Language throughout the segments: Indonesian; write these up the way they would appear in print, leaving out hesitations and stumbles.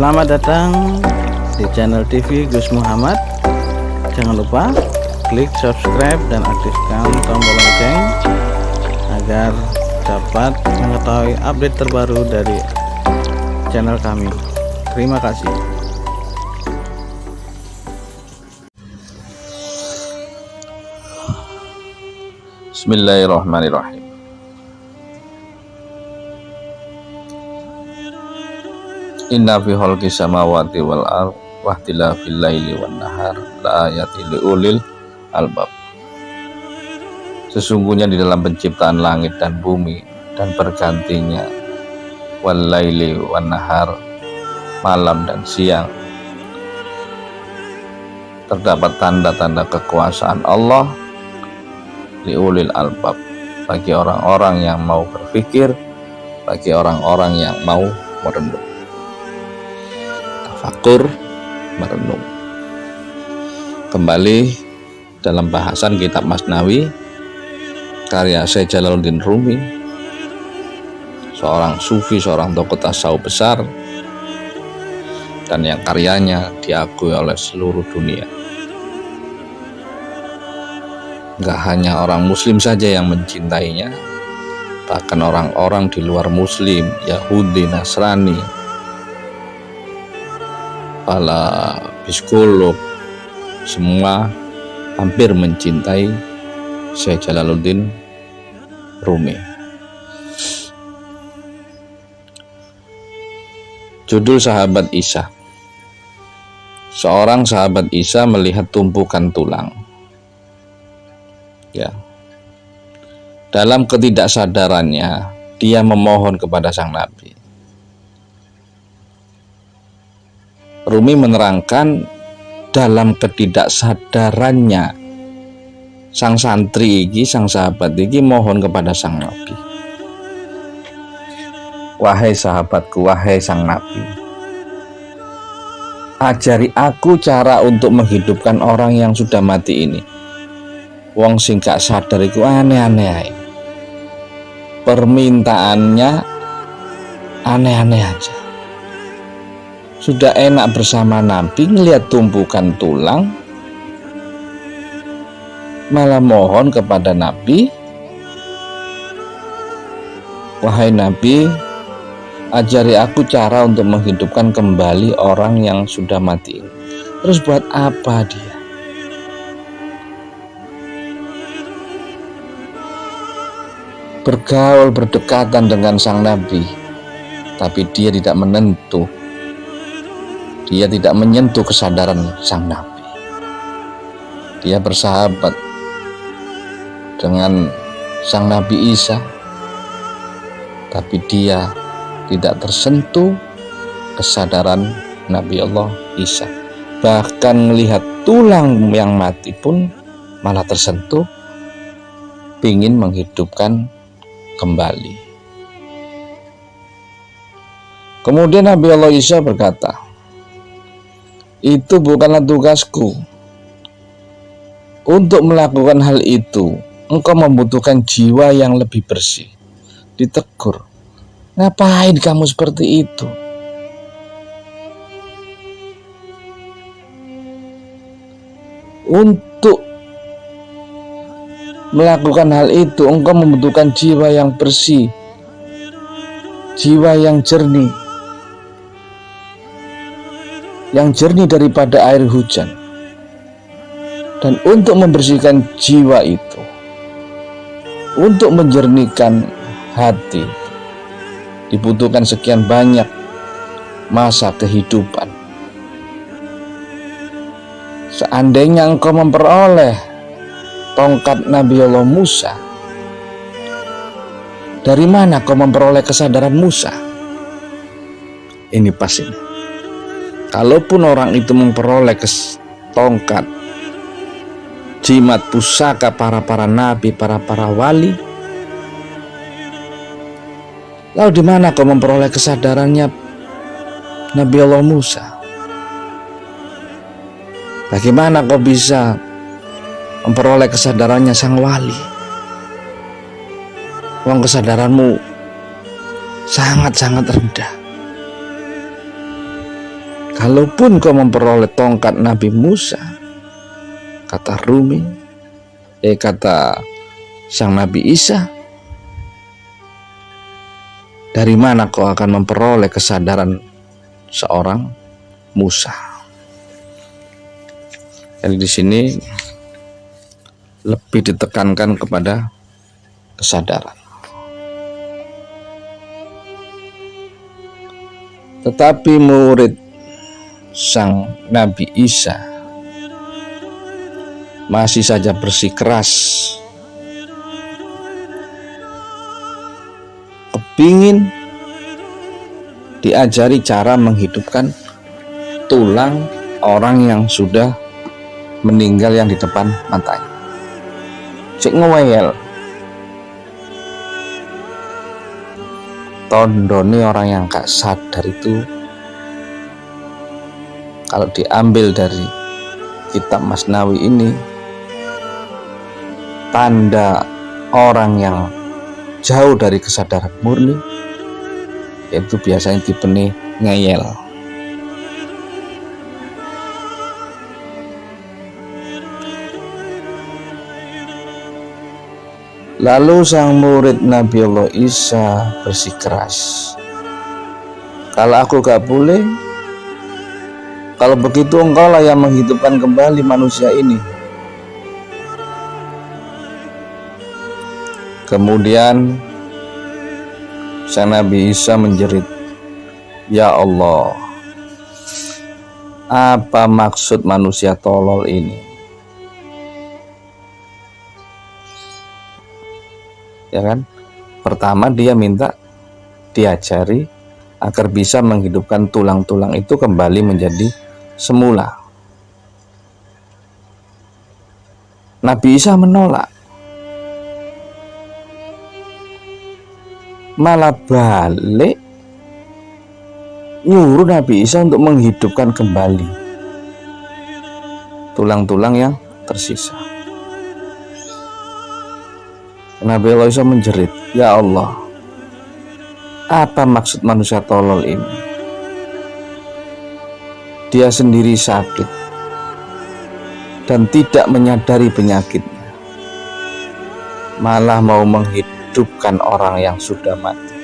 Selamat datang di channel TV Gus Muhammad. Jangan lupa klik subscribe dan aktifkan tombol lonceng agar dapat mengetahui update terbaru dari channel kami. Terima kasih. Bismillahirrahmanirrahim. Inna fi khalqis samawati wal ardh wa ikhtilafil laili wan nahar la ayatin liulil albab. Sesungguhnya di dalam penciptaan langit dan bumi dan bergantinya wal laili wan nahar, malam dan siang, terdapat tanda-tanda kekuasaan Allah liulil albab, bagi orang-orang yang mau berpikir, bagi orang-orang yang mau merenung. Tafakur, merenung. Kembali dalam bahasan kitab Masnawi karya Syekh Jalaluddin Rumi, seorang sufi, seorang tokoh tasawuf besar, dan yang karyanya diakui oleh seluruh dunia. Gak hanya orang muslim saja yang mencintainya, bahkan orang-orang di luar muslim, Yahudi, Nasrani, para psikolog, semua hampir mencintai Syekh Jalaluddin Rumi. Judul Sahabat Isa. Seorang sahabat Isa melihat tumpukan tulang. Ya. Dalam ketidaksadarannya, dia memohon kepada sang Nabi. Rumi menerangkan dalam ketidaksadarannya sang santri iki, sang sahabat iki mohon kepada sang Nabi. Wahai sahabatku, wahai sang Nabi, ajari aku cara untuk menghidupkan orang yang sudah mati ini. Wong sing gak sadar iku aneh-aneh. Permintaannya aneh-aneh aja. Sudah enak bersama Nabi, ngelihat tumpukan tulang, malah mohon kepada Nabi, wahai Nabi, ajari aku cara untuk menghidupkan kembali orang yang sudah mati. Terus buat apa dia? Bergaul, berdekatan dengan sang Nabi, tapi dia tidak menentu. Dia tidak menyentuh kesadaran sang Nabi. Dia bersahabat dengan sang Nabi Isa, tapi dia tidak tersentuh kesadaran Nabi Allah Isa. Bahkan melihat tulang yang mati pun malah tersentuh, ingin menghidupkan kembali. Kemudian Nabi Allah Isa berkata, itu bukanlah tugasku. Untuk melakukan hal itu, engkau membutuhkan jiwa yang lebih bersih. Ditegur, ngapain kamu seperti itu? Untuk melakukan hal itu, engkau membutuhkan jiwa yang bersih, jiwa yang jernih, daripada air hujan. Dan untuk membersihkan jiwa itu, untuk menjernihkan hati, dibutuhkan sekian banyak masa kehidupan. Seandainya engkau memperoleh tongkat Nabi Allah Musa, dari mana kau memperoleh kesadaran Musa? Ini pas ini. Kalaupun orang itu memperoleh tongkat, jimat, pusaka para nabi, para wali, lalu di mana kau memperoleh kesadarannya Nabi Allah Musa? Bagaimana kau bisa memperoleh kesadarannya sang wali? Wong kesadaranmu sangat-sangat rendah. kalaupun kau memperoleh tongkat Nabi Musa, kata sang Nabi Isa, dari mana kau akan memperoleh kesadaran seorang Musa? Jadi di sini lebih ditekankan kepada kesadaran. Tetapi murid sang Nabi Isa masih saja bersikeras, kepingin diajari cara menghidupkan tulang orang yang sudah meninggal yang di depan matanya. Cek ngewel, tondoni orang yang gak sadar itu, kalau diambil dari kitab Masnawi ini, tanda orang yang jauh dari kesadaran murni yaitu biasanya tipenya ngeyel. Lalu sang murid Nabi Allah Isa bersikeras, kalau aku gak boleh, kalau begitu engkaulah yang menghidupkan kembali manusia ini. Kemudian sang Nabi Isa menjerit, ya Allah, apa maksud manusia tolol ini? Ya kan? Pertama dia minta diajari agar bisa menghidupkan tulang-tulang itu kembali menjadi semula. Nabi Isa menolak, malah balik nyuruh Nabi Isa untuk menghidupkan kembali tulang-tulang yang tersisa. Nabi Allah Isa menjerit, ya Allah, apa maksud manusia tolol ini? Dia sendiri sakit dan tidak menyadari penyakitnya, malah mau menghidupkan orang yang sudah mati.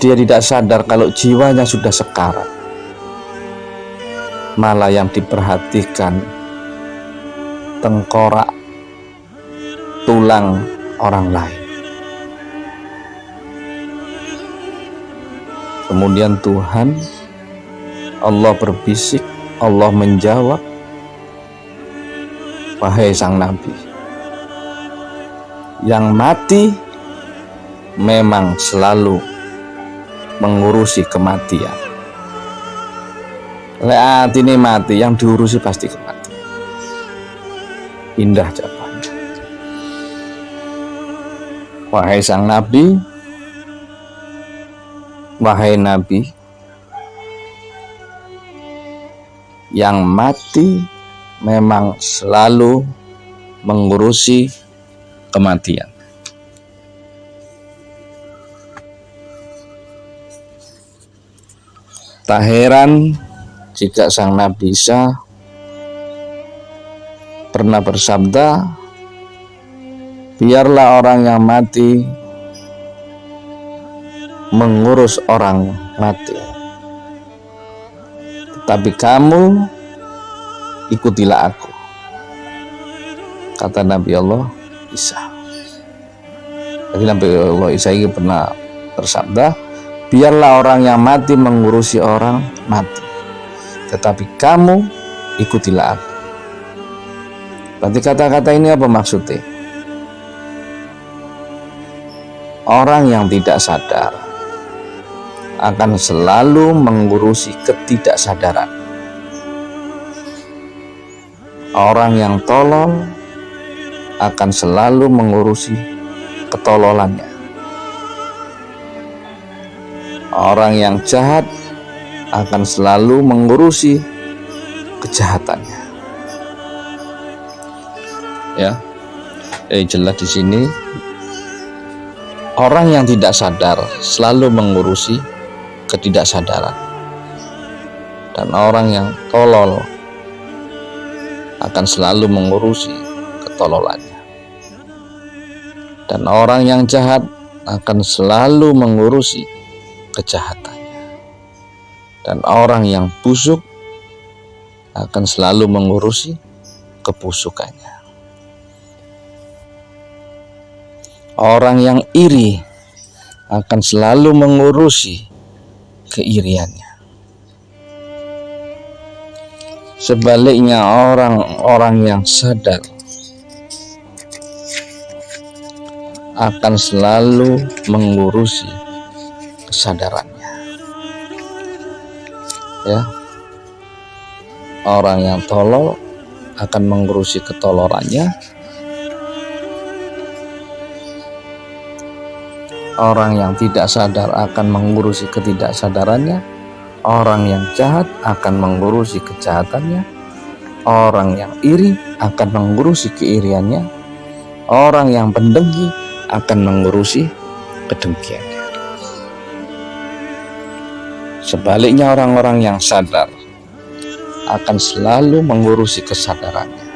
Dia tidak sadar kalau jiwanya sudah sekarat, malah yang diperhatikan tengkorak tulang orang lain. Kemudian Tuhan Allah berbisik, Allah menjawab, wahai sang Nabi, yang mati memang selalu mengurusi kematian. Lek ini mati, yang diurusi pasti kematian. Indah jawabannya. Wahai sang Nabi, wahai Nabi, yang mati memang selalu mengurusi kematian. Tak heran jika sang Nabi Isa pernah bersabda, biarlah orang yang mati mengurus orang mati, tetapi kamu ikutilah aku, kata Nabi Allah Isa. Jadi Nabi Allah Isa ini pernah bersabda, biarlah orang yang mati mengurusi orang mati, tetapi kamu ikutilah aku. Berarti kata-kata ini apa maksudnya? Orang yang tidak sadar akan selalu mengurusi ketidaksadaran. Orang yang tolol akan selalu mengurusi ketololannya. Orang yang jahat akan selalu mengurusi kejahatannya. Ya, jelas di sini. Orang yang tidak sadar selalu mengurusi ketidaksadaran. Dan orang yang tolol akan selalu mengurusi ketololannya. Dan orang yang jahat akan selalu mengurusi kejahatannya. Dan orang yang busuk akan selalu mengurusi kebusukannya. Orang yang iri akan selalu mengurusi keiriannya. Sebaliknya, orang-orang yang sadar akan selalu mengurusi kesadarannya. Ya. Orang yang tolol akan mengurusi ketololannya. Orang yang tidak sadar akan mengurusi ketidaksadarannya. Orang yang jahat akan mengurusi kejahatannya. Orang yang iri akan mengurusi keiriannya. Orang yang pendengki akan mengurusi kedengkiannya. Sebaliknya, orang-orang yang sadar akan selalu mengurusi kesadarannya.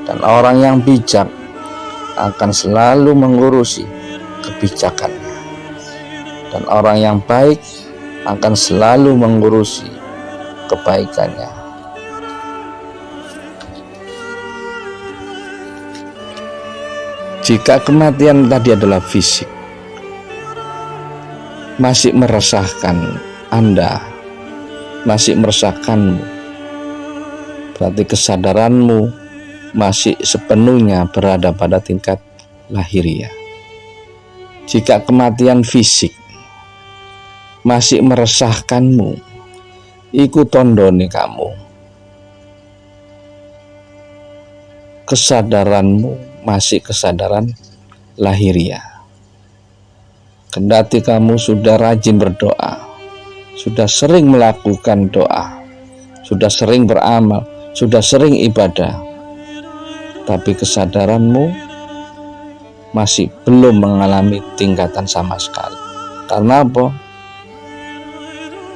Dan orang yang bijak akan selalu mengurusi kebijakannya. Dan orang yang baik akan selalu mengurusi kebaikannya. Jika kematian tadi adalah fisik, masih meresahkan Anda, masih meresahkanmu, berarti kesadaranmu masih sepenuhnya berada pada tingkat lahiriah. Jika kematian fisik masih meresahkanmu, iku tondone kamu kesadaranmu masih kesadaran lahiriah. Kendati kamu sudah rajin berdoa, sudah sering melakukan doa, sudah sering beramal, sudah sering ibadah, tapi kesadaranmu masih belum mengalami tingkatan sama sekali. Karena apa?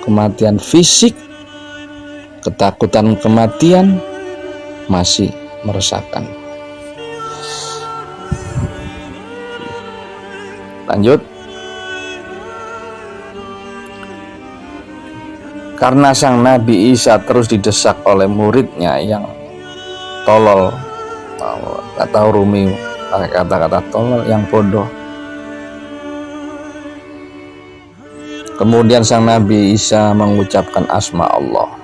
Kematian fisik, ketakutan kematian masih meresahkan. Lanjut. Karena sang Nabi Isa terus didesak oleh muridnya yang tolol, kata Rumi pakai kata-kata tolol, yang bodoh. Kemudian sang Nabi Isa mengucapkan asma Allah.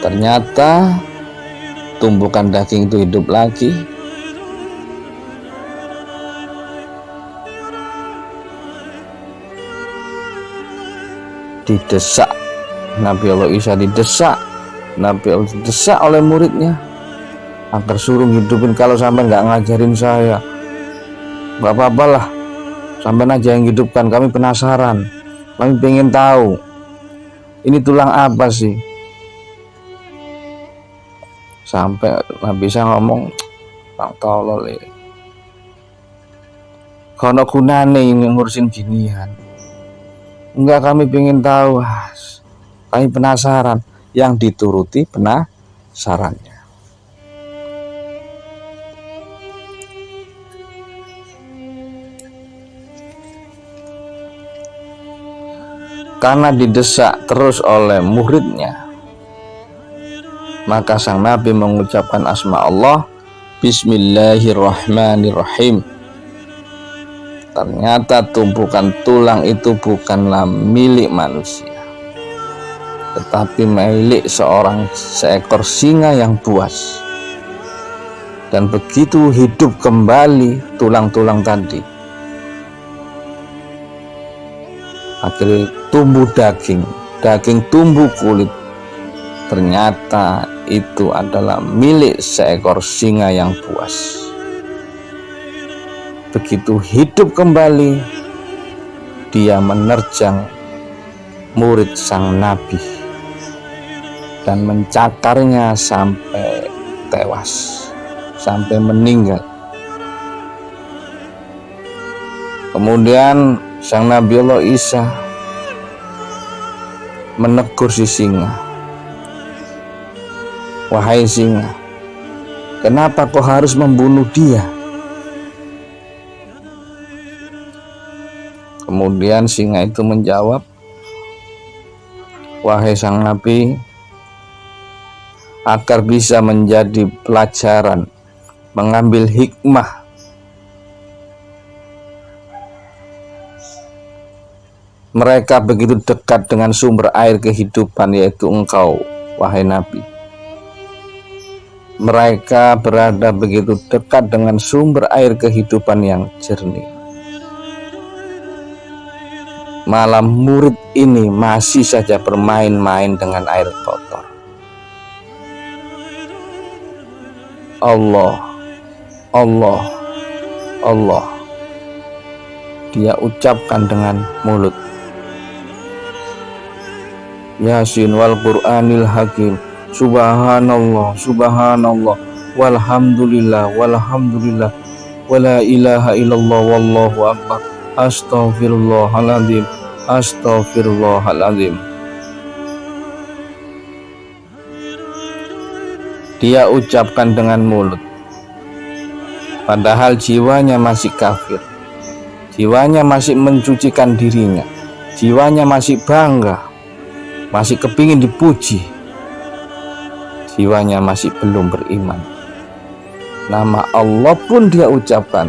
Ternyata tumbukan daging itu hidup lagi. Didesak, Nabi Allah Isa didesak, Nabi Allah didesak oleh muridnya agar suruh hidupin. Kalau sampai nggak ngajarin saya, nggak apa-apalah, sampai aja yang hidupkan, kami penasaran, kami pengen tahu ini tulang apa sih. Sampai Nabi Isa ngomong, bang tolol ya, kono gunane ini ngurusin ginian. Enggak, kami pengen tahu, kami penasaran. Yang dituruti penasarannya. Karena didesak terus oleh muridnya, maka sang Nabi mengucapkan asma Allah, Bismillahirrahmanirrahim. Ternyata tumpukan tulang itu bukanlah milik manusia, tetapi milik seekor singa yang buas. Dan begitu hidup kembali tulang-tulang tadi, akhirnya tumbuh daging tumbuh kulit. Ternyata itu adalah milik seekor singa yang buas. Begitu hidup kembali, dia menerjang murid sang Nabi dan mencakarnya sampai tewas, sampai meninggal. Kemudian Sang Nabi Allah Isa menegur si singa. Wahai singa, kenapa kau harus membunuh dia? Kemudian singa itu menjawab, wahai sang Nabi, agar bisa menjadi pelajaran, mengambil hikmah, mereka begitu dekat dengan sumber air kehidupan, yaitu engkau, wahai Nabi. Mereka berada begitu dekat dengan sumber air kehidupan yang jernih. Malam murid ini masih saja bermain-main dengan air kotor. Allah, Allah, Allah, dia ucapkan dengan mulut. Yasin wal Qur'anil Hakim, subhanallah, subhanallah, walhamdulillah, walhamdulillah, wala ilaha illallah, wallahu akbar, astaghfirullahaladzim, astaghfirullahaladzim. Dia ucapkan dengan mulut, padahal jiwanya masih kafir, jiwanya masih mencucikan dirinya, jiwanya masih bangga, masih kepingin dipuji, jiwanya masih belum beriman. Nama Allah pun dia ucapkan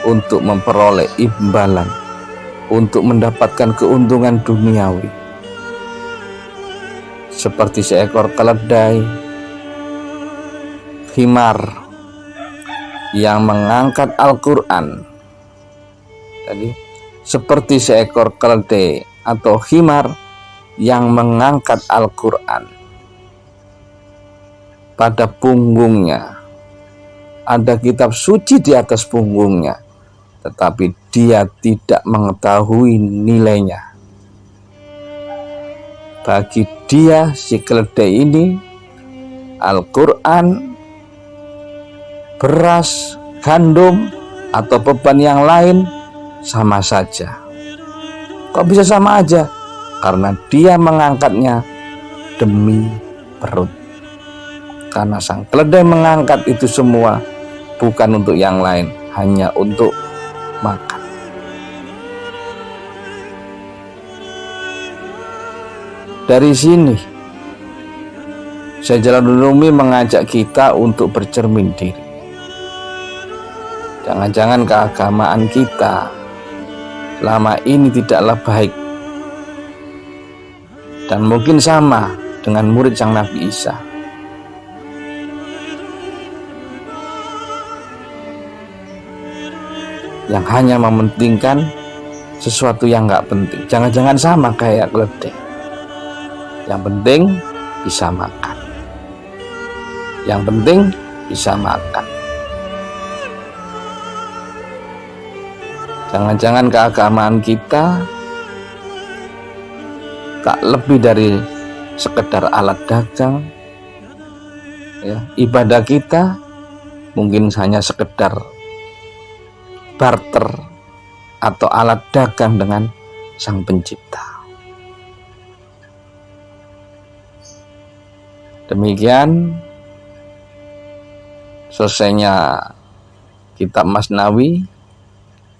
untuk memperoleh imbalan, untuk mendapatkan keuntungan duniawi, seperti seekor keledai himar yang mengangkat Al-Quran. Jadi seperti seekor keledai atau himar yang mengangkat Al-Quran. Pada punggungnya ada kitab suci di atas punggungnya, tetapi dia tidak mengetahui nilainya. Bagi dia, si keledai ini, Al-Quran, beras, gandum, atau beban yang lain sama saja. Kok bisa sama aja? Karena dia mengangkatnya demi perut. Karena sang keledai mengangkat itu semua bukan untuk yang lain, hanya untuk makan. Dari sini Syekh Jalaluddin Rumi mengajak kita untuk bercermin diri. Jangan-jangan keagamaan kita selama ini tidaklah baik, dan mungkin sama dengan murid sang Nabi Isa. Yang hanya mementingkan sesuatu yang gak penting. Jangan-jangan sama kayak keledai. Yang penting bisa makan. Yang penting bisa makan. Jangan-jangan keagamaan kita tak lebih dari sekedar alat dagang, ya. Ibadah kita mungkin hanya sekedar barter atau alat dagang dengan Sang Pencipta. Demikian selesainya kitab Masnawi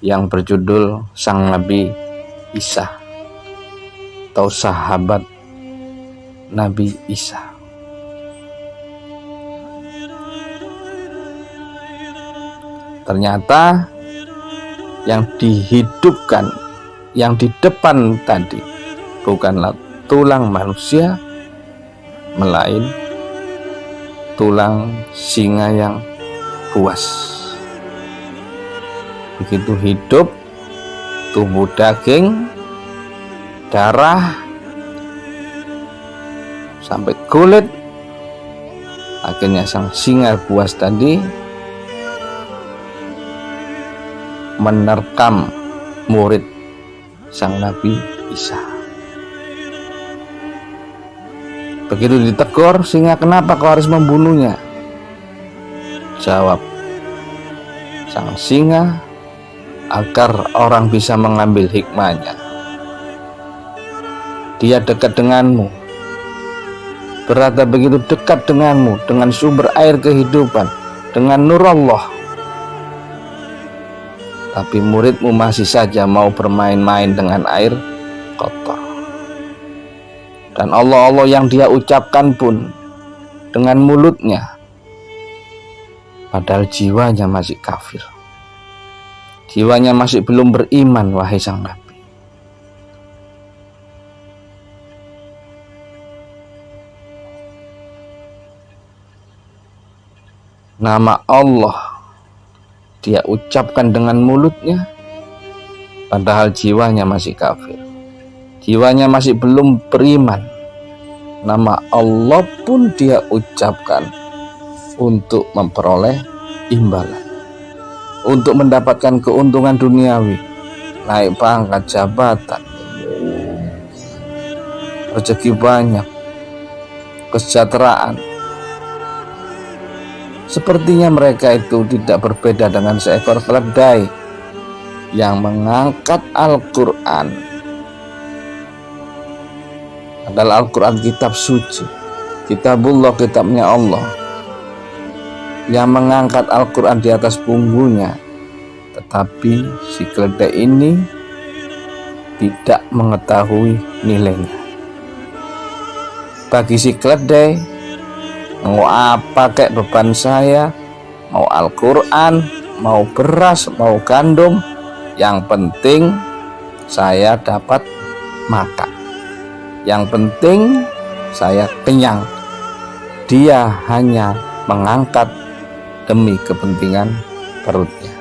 yang berjudul Sang Nabi Isa atau sahabat Nabi Isa. Ternyata yang dihidupkan, yang di depan tadi bukanlah tulang manusia, melain tulang singa yang buas. Begitu hidup, tubuh daging, darah, sampai kulit, akhirnya sang singa buas tadi menerkam murid sang Nabi Isa. Begitu ditegur singa, kenapa kau harus membunuhnya? Jawab sang singa, agar orang bisa mengambil hikmahnya. Dia dekat denganmu, berada begitu dekat denganmu, dengan sumber air kehidupan, dengan nur Allah. Tapi muridmu masih saja mau bermain-main dengan air kotor. Dan Allah-Allah yang dia ucapkan pun dengan mulutnya, padahal jiwanya masih kafir. Jiwanya masih belum beriman, wahai sang Nabi. Nama Allah dia ucapkan dengan mulutnya, padahal jiwanya masih kafir. Jiwanya masih belum beriman. Nama Allah pun dia ucapkan untuk memperoleh imbalan, untuk mendapatkan keuntungan duniawi, naik pangkat, jabatan, rezeki banyak, kesejahteraan. Sepertinya mereka itu tidak berbeda dengan seekor keledai yang mengangkat Al-Quran. Adalah Al-Quran, kitab suci, kitabullah, kitabnya Allah, yang mengangkat Al-Quran di atas punggungnya. Tetapi si keledai ini tidak mengetahui nilainya. Bagi si keledai, mau apa kek beban saya, mau Al-Quran, mau beras, mau gandum, yang penting saya dapat makan, yang penting saya kenyang. Dia hanya mengangkat demi kepentingan perutnya.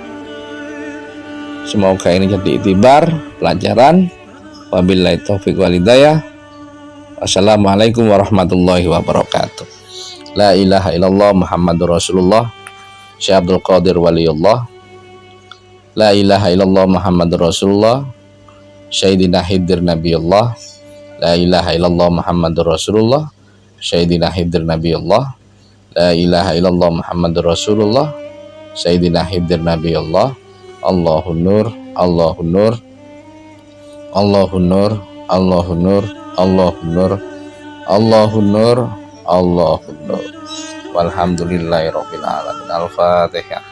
Semoga ini jadi iktibar, pelajaran. Wabillahi taufiq wal hidayah. Wassalamualaikum warahmatullahi wabarakatuh. La ilaha illallah Muhammadur Rasulullah. Syekh Abdul Qadir Waliullah. La ilaha illallah Muhammadur Rasulullah. Sayyidina Khidir Nabiullah. La ilaha illallah Muhammadur Rasulullah. Sayyidina Khidir Nabiullah. La ilaha illallah Muhammadur Rasulullah. Sayyidina Khidir Nabiullah. Allahun nur, Allahun nur, Allahun nur, Allahun nur, Allahun nur, Allahun nur, Allahun nur. Walhamdulillahi rabbil alamin. Al-Fatihah.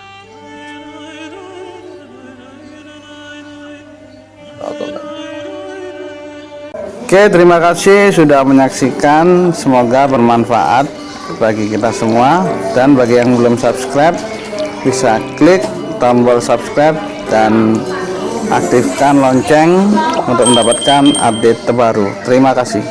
Oke, terima kasih sudah menyaksikan. Semoga bermanfaat bagi kita semua. Dan bagi yang belum subscribe, bisa klik tombol subscribe dan aktifkan lonceng untuk mendapatkan update terbaru. Terima kasih.